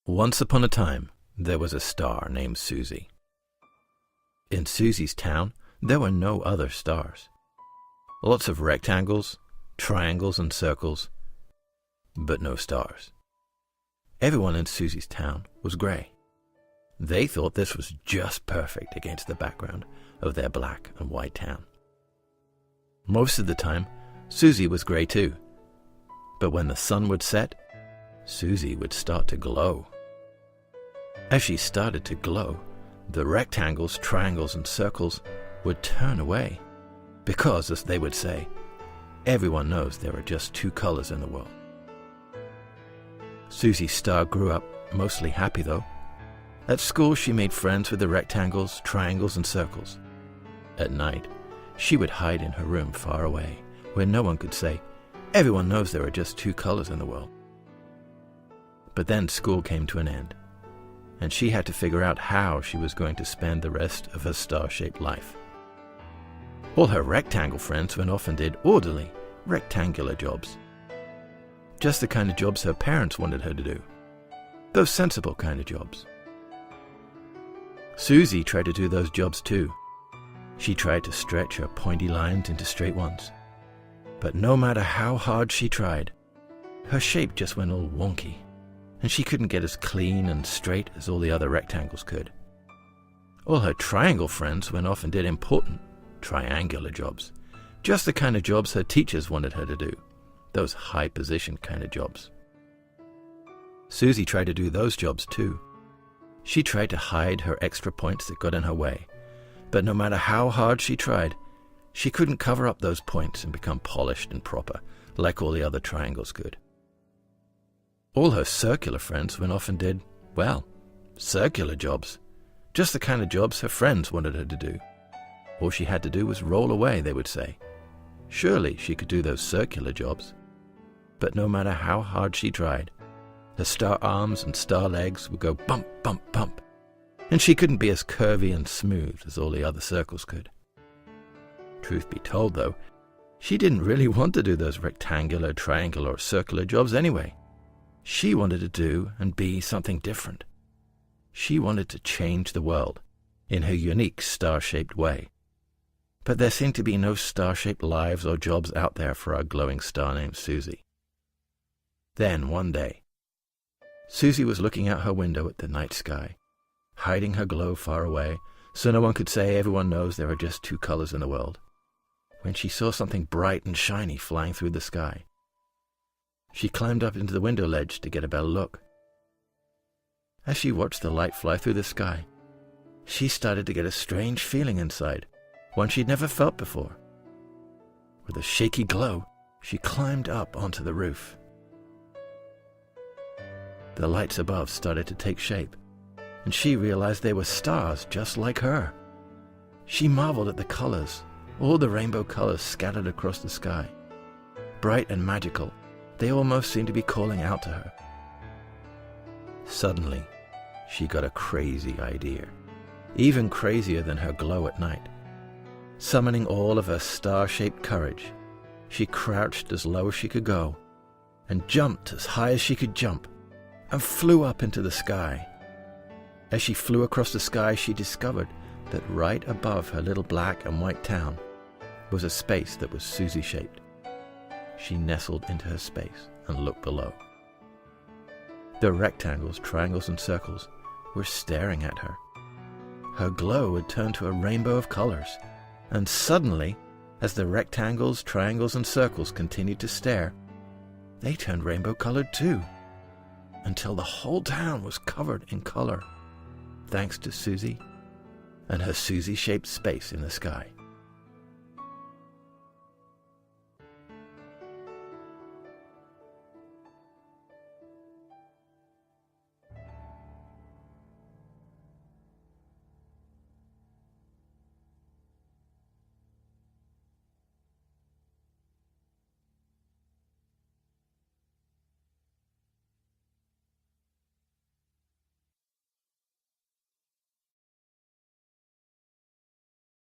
Once upon a time, there was a star named Susie. In Susie's town, there were no other stars. Lots of rectangles, triangles, and circles, but no stars. Everyone in Susie's town was grey. They thought this was just perfect against the background of their black and white town. Most of the time, Susie was grey too. But when the sun would set, Susie would start to glow. As she started to glow, the rectangles, triangles, and circles would turn away, because, as they would say, everyone knows there are just two colors in the world. Susie's star grew up mostly happy, though. At school, she made friends with the rectangles, triangles, and circles. At night, she would hide in her room far away, where no one could say, everyone knows there are just two colors in the world. But then school came to an end, and she had to figure out how she was going to spend the rest of her star-shaped life. All her rectangle friends went off and did orderly, rectangular jobs. Just the kind of jobs her parents wanted her to do. Those sensible kind of jobs. Susie tried to do those jobs too. She tried to stretch her pointy lines into straight ones. But no matter how hard she tried, her shape just went all wonky, and she couldn't get as clean and straight as all the other rectangles could. All her triangle friends went off and did important, triangular jobs. Just the kind of jobs her teachers wanted her to do. Those high-position kind of jobs. Susie tried to do those jobs too. She tried to hide her extra points that got in her way, but no matter how hard she tried, she couldn't cover up those points and become polished and proper, like all the other triangles could. All her circular friends went off and did, well, circular jobs. Just the kind of jobs her friends wanted her to do. All she had to do was roll away, they would say. Surely she could do those circular jobs. But no matter how hard she tried, her star arms and star legs would go bump, bump, bump, and she couldn't be as curvy and smooth as all the other circles could. Truth be told, though, she didn't really want to do those rectangular, triangular, or circular jobs anyway. She wanted to do and be something different. She wanted to change the world in her unique star-shaped way. But there seemed to be no star-shaped lives or jobs out there for our glowing star named Susie. Then, one day, Susie was looking out her window at the night sky, hiding her glow far away so no one could say everyone knows there are just two colors in the world, when she saw something bright and shiny flying through the sky. She climbed up into the window ledge to get a better look. As she watched the light fly through the sky, she started to get a strange feeling inside, one she'd never felt before. With a shaky glow, she climbed up onto the roof. The lights above started to take shape, and she realized they were stars just like her. She marveled at the colors, all the rainbow colors scattered across the sky. Bright and magical, they almost seemed to be calling out to her. Suddenly, she got a crazy idea, even crazier than her glow at night. Summoning all of her star-shaped courage, she crouched as low as she could go, and jumped as high as she could jump, and flew up into the sky. As she flew across the sky, she discovered that right above her little black and white town was a space that was Susie-shaped. She nestled into her space and looked below. The rectangles, triangles, and circles were staring at her. Her glow had turned to a rainbow of colors, and suddenly, as the rectangles, triangles, and circles continued to stare, they turned rainbow-colored too, until the whole town was covered in color, thanks to Susie and her Susie-shaped space in the sky.